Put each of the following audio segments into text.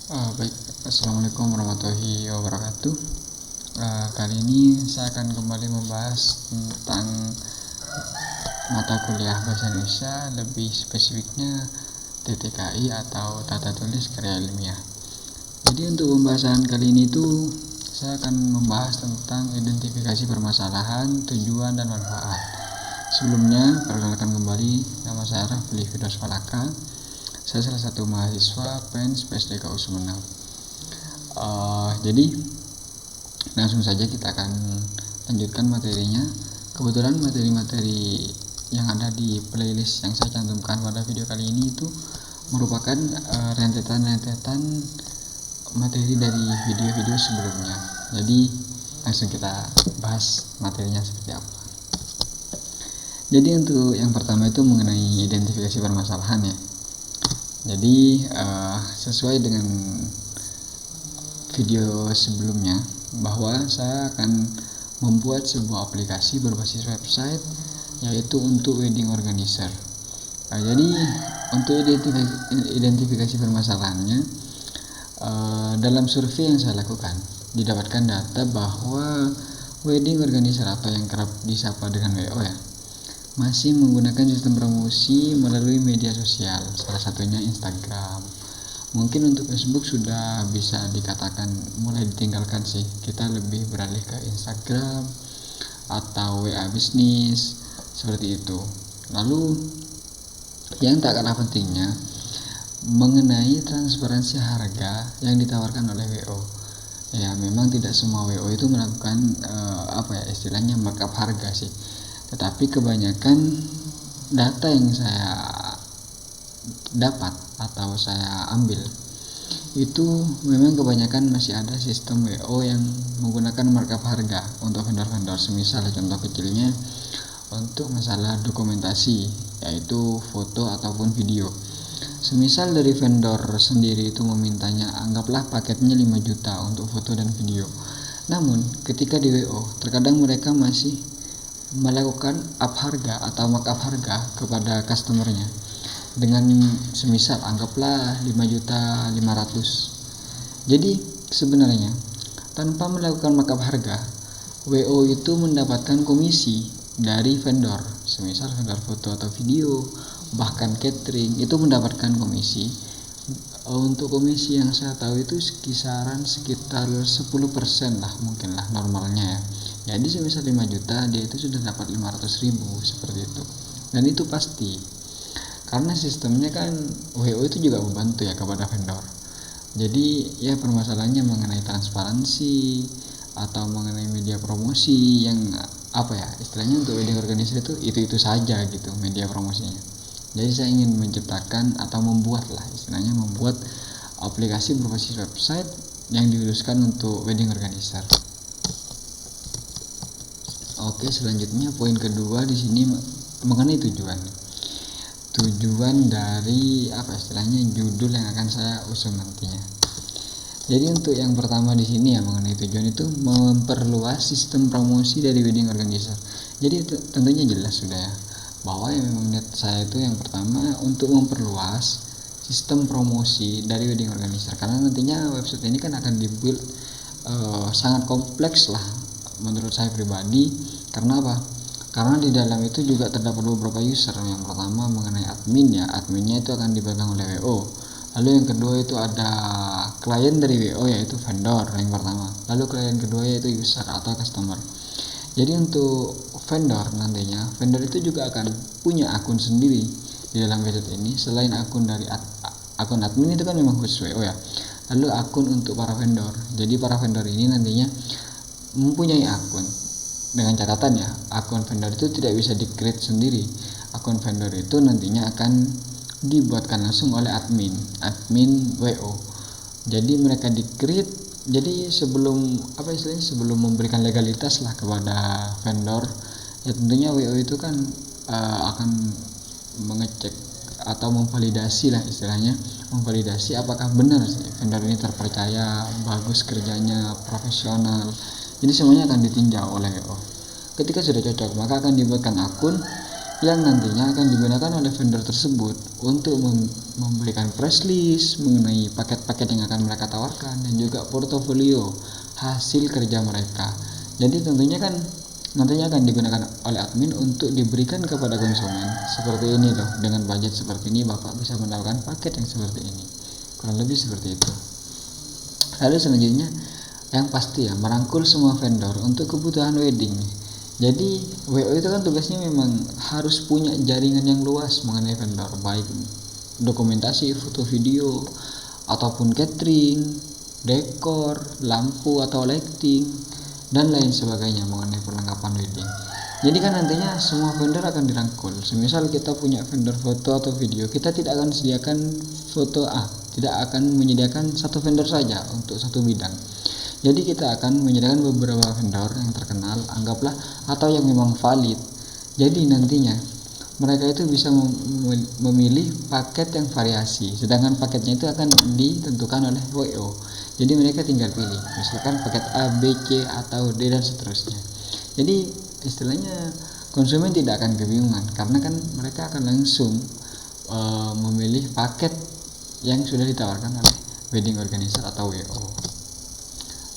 Baik, Assalamualaikum warahmatullahi wabarakatuh. Kali ini saya akan kembali membahas tentang mata kuliah Bahasa Indonesia, lebih spesifiknya TTKI atau Tata Tulis Karya Ilmiah. Jadi untuk pembahasan kali ini saya akan membahas tentang identifikasi permasalahan, tujuan, dan manfaat. Sebelumnya, perkenalkan kembali, nama saya Rafli Firdaus Falaka. Saya salah satu mahasiswa PENS PSDKU Sumeneb. Jadi langsung saja kita akan lanjutkan materinya. Kebetulan materi-materi yang ada di playlist yang saya cantumkan pada video kali ini itu merupakan rentetan-rentetan materi dari video-video sebelumnya. Jadi langsung kita bahas materinya seperti apa. Jadi untuk yang pertama itu mengenai identifikasi permasalahan ya. Jadi sesuai dengan video sebelumnya bahwa saya akan membuat sebuah aplikasi berbasis website yaitu untuk wedding organizer. Jadi untuk identifikasi permasalahannya, dalam survei yang saya lakukan didapatkan data bahwa wedding organizer atau yang kerap disapa dengan WO ya, masih menggunakan sistem promosi melalui media sosial, salah satunya Instagram. Mungkin untuk Facebook sudah bisa dikatakan mulai ditinggalkan sih, kita lebih beralih ke Instagram atau WA bisnis seperti itu. Lalu yang tak kalah pentingnya mengenai transparansi harga yang ditawarkan oleh WO. Ya memang tidak semua WO itu melakukan istilahnya markup harga sih. Tetapi kebanyakan data yang saya dapat atau saya ambil itu memang kebanyakan masih ada sistem WO yang menggunakan markup harga untuk vendor-vendor. Semisal contoh kecilnya untuk masalah dokumentasi, yaitu foto ataupun video. Semisal dari vendor sendiri itu memintanya anggaplah paketnya 5 juta untuk foto dan video. Namun ketika di WO terkadang mereka masih melakukan up harga atau markup harga kepada customernya dengan semisal anggaplah 5.500.000. Jadi sebenarnya tanpa melakukan markup harga, WO itu mendapatkan komisi dari vendor, semisal vendor foto atau video, bahkan catering itu mendapatkan komisi. Untuk komisi yang saya tahu itu sekitar 10% lah mungkin lah normalnya ya. Jadi semisal 5 juta dia itu sudah dapat 500.000 seperti itu. Dan itu pasti. Karena sistemnya kan WO itu juga membantu ya kepada vendor. Jadi ya permasalahannya mengenai transparansi atau mengenai media promosi yang istilahnya untuk wedding organizer itu saja gitu media promosinya. Jadi saya ingin menciptakan atau membuat aplikasi berbasis website yang dikhususkan untuk wedding organizer. Oke, selanjutnya poin kedua di sini mengenai tujuan dari judul yang akan saya usung nantinya. Jadi untuk yang pertama di sini ya mengenai tujuan itu memperluas sistem promosi dari wedding organizer. Jadi tentunya jelas sudah ya bahwa yang memang niat saya itu yang pertama untuk memperluas sistem promosi dari wedding organizer, karena nantinya website ini kan akan dibuild sangat kompleks lah menurut saya pribadi. Karena apa? Karena di dalam itu juga terdapat beberapa user. Yang pertama mengenai admin ya, adminnya itu akan dipegang oleh WO. Lalu yang kedua itu ada klien dari WO yaitu vendor yang pertama. Lalu klien kedua yaitu user atau customer. Jadi untuk vendor nantinya, vendor itu juga akan punya akun sendiri di dalam website ini. Selain akun dari akun admin itu kan memang khusus WO ya. Lalu akun untuk para vendor. Jadi para vendor ini nantinya mempunyai akun. Dengan catatan ya, akun vendor itu tidak bisa di-create sendiri. Akun vendor itu nantinya akan dibuatkan langsung oleh admin WO. Jadi mereka di-create. Jadi sebelum memberikan legalitas lah kepada vendor, ya tentunya WO itu kan akan mengecek atau memvalidasi lah istilahnya, memvalidasi apakah benar sih vendor ini terpercaya, bagus kerjanya, profesional. Jadi semuanya akan ditinjau oleh WO. Ketika sudah cocok, maka akan dibuatkan akun yang nantinya akan digunakan oleh vendor tersebut untuk memberikan press list mengenai paket-paket yang akan mereka tawarkan dan juga portofolio hasil kerja mereka. Jadi tentunya kan nantinya akan digunakan oleh admin untuk diberikan kepada konsumen. Seperti ini loh, dengan budget seperti ini Bapak bisa mendapatkan paket yang seperti ini. Kurang lebih seperti itu. Lalu selanjutnya yang pasti ya, merangkul semua vendor untuk kebutuhan wedding. Jadi WO itu kan tugasnya memang harus punya jaringan yang luas mengenai vendor, baik dokumentasi, foto, video, ataupun catering, dekor, lampu atau lighting, dan lain sebagainya mengenai perlengkapan wedding. Jadi kan nantinya semua vendor akan dirangkul. Semisal kita punya vendor foto atau video, kita tidak akan sediakan foto tidak akan menyediakan satu vendor saja untuk satu bidang. Jadi kita akan menyediakan beberapa vendor yang terkenal, anggaplah, atau yang memang valid. Jadi nantinya mereka itu bisa memilih paket yang variasi, sedangkan paketnya itu akan ditentukan oleh WO. Jadi mereka tinggal pilih, misalkan paket A, B, C, atau D, dan seterusnya. Jadi istilahnya konsumen tidak akan kebingungan, karena kan mereka akan langsung memilih paket yang sudah ditawarkan oleh wedding organizer atau WO.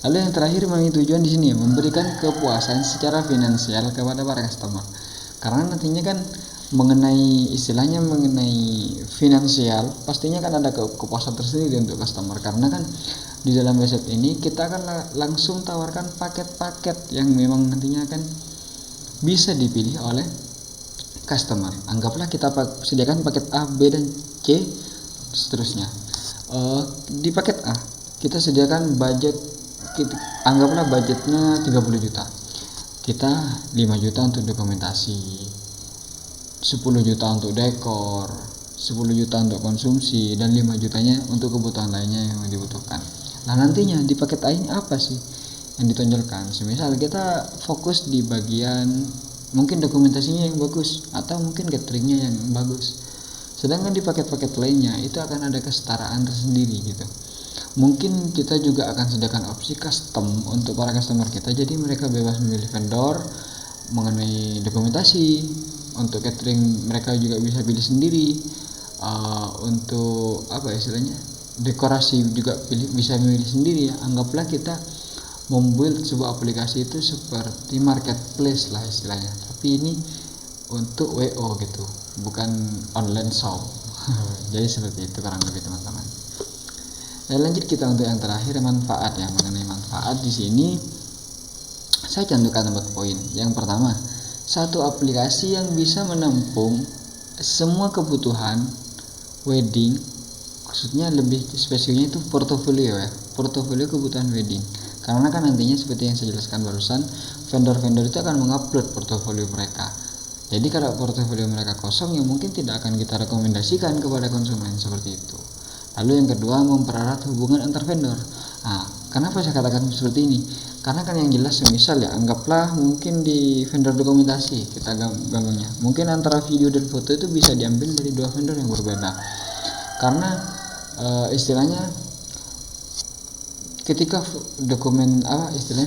Lalu yang terakhir memang tujuan di sini ya, memberikan kepuasan secara finansial kepada para customer. Karena nantinya kan mengenai finansial, pastinya kan ada kepuasan tersendiri untuk customer. Karena kan di dalam website ini kita akan langsung tawarkan paket-paket yang memang nantinya akan bisa dipilih oleh customer. Anggaplah kita sediakan paket A, B, dan C seterusnya. Di paket A kita sediakan anggaplah budgetnya 30 juta. Kita 5 juta untuk dokumentasi, 10 juta untuk dekor, 10 juta untuk konsumsi, dan 5 jutanya untuk kebutuhan lainnya yang dibutuhkan. Nah nantinya di paket A ini apa sih yang ditonjolkan? Semisal kita fokus di bagian mungkin dokumentasinya yang bagus, atau mungkin cateringnya yang bagus. Sedangkan di paket-paket lainnya itu akan ada kesetaraan tersendiri gitu. Mungkin kita juga akan sediakan opsi custom untuk para customer kita, jadi mereka bebas memilih vendor mengenai dokumentasi. Untuk catering mereka juga bisa pilih sendiri. Untuk dekorasi juga bisa memilih sendiri ya. Anggaplah kita membuat sebuah aplikasi itu seperti marketplace lah istilahnya, tapi ini untuk WO gitu, bukan online shop. Jadi seperti itu kurang lebih teman-teman. Nah, lanjut kita untuk yang terakhir, manfaat ya. Mengenai manfaat di sini saya cantumkan 4 poin. Yang pertama, satu aplikasi yang bisa menampung semua kebutuhan wedding, maksudnya lebih spesifiknya itu portofolio ya, portofolio kebutuhan wedding. Karena kan nantinya seperti yang saya jelaskan barusan, vendor-vendor itu akan mengupload portofolio mereka. Jadi kalau portofolio mereka kosong, ya mungkin tidak akan kita rekomendasikan kepada konsumen seperti itu. Lalu yang kedua, mempererat hubungan antar vendor. Kenapa saya katakan seperti ini? Karena kan yang jelas semisal ya, anggaplah mungkin di vendor dokumentasi kita gabungnya, mungkin antara video dan foto itu bisa diambil dari 2 vendor yang berbeda. Karena istilahnya ketika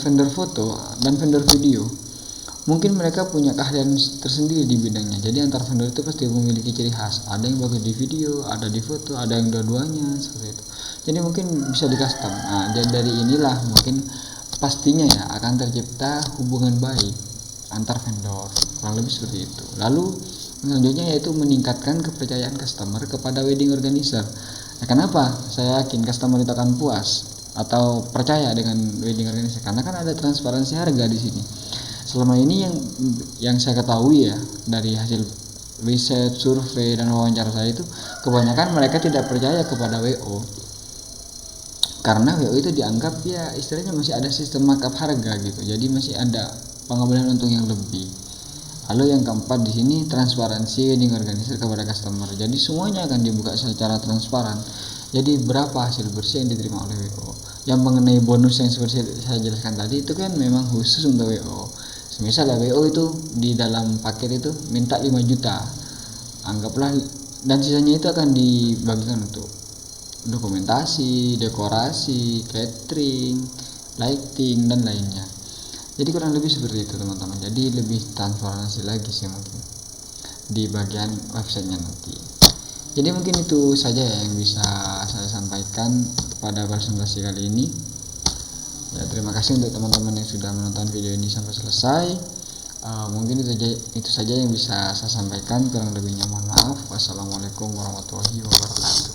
vendor foto dan vendor video, mungkin mereka punya keahlian tersendiri di bidangnya. Jadi antar vendor itu pasti memiliki ciri khas. Ada yang bagus di video, ada di foto, ada yang dua-duanya seperti itu. Jadi mungkin bisa di custom. Dan dari inilah mungkin pastinya ya akan tercipta hubungan baik antar vendor. Kurang lebih seperti itu. Lalu selanjutnya yaitu meningkatkan kepercayaan customer kepada wedding organizer. Kenapa saya yakin customer itu akan puas atau percaya dengan wedding organizer? Karena kan ada transparansi harga di sini. Selama ini yang saya ketahui ya, dari hasil riset, survei, dan wawancara saya itu, kebanyakan mereka tidak percaya kepada WO. Karena WO itu dianggap ya istilahnya masih ada sistem markup harga gitu. Jadi masih ada pengambilan untung yang lebih. Lalu yang keempat di sini, transparansi wedding organizer kepada customer. Jadi semuanya akan dibuka secara transparan. Jadi berapa hasil bersih yang diterima oleh WO. Yang mengenai bonus yang seperti saya jelaskan tadi itu kan memang khusus untuk WO. Misalnya WO itu di dalam paket itu minta 5 juta, anggaplah, dan sisanya itu akan dibagikan untuk dokumentasi, dekorasi, catering, lighting, dan lainnya. Jadi kurang lebih seperti itu teman-teman. Jadi lebih transparansi lagi sih mungkin. di bagian websitenya nanti. Jadi mungkin itu saja ya yang bisa saya sampaikan pada presentasi kali ini. Ya, terima kasih untuk teman-teman yang sudah menonton video ini sampai selesai. Mungkin itu saja yang bisa saya sampaikan, kurang lebihnya mohon maaf. Wassalamualaikum warahmatullahi wabarakatuh.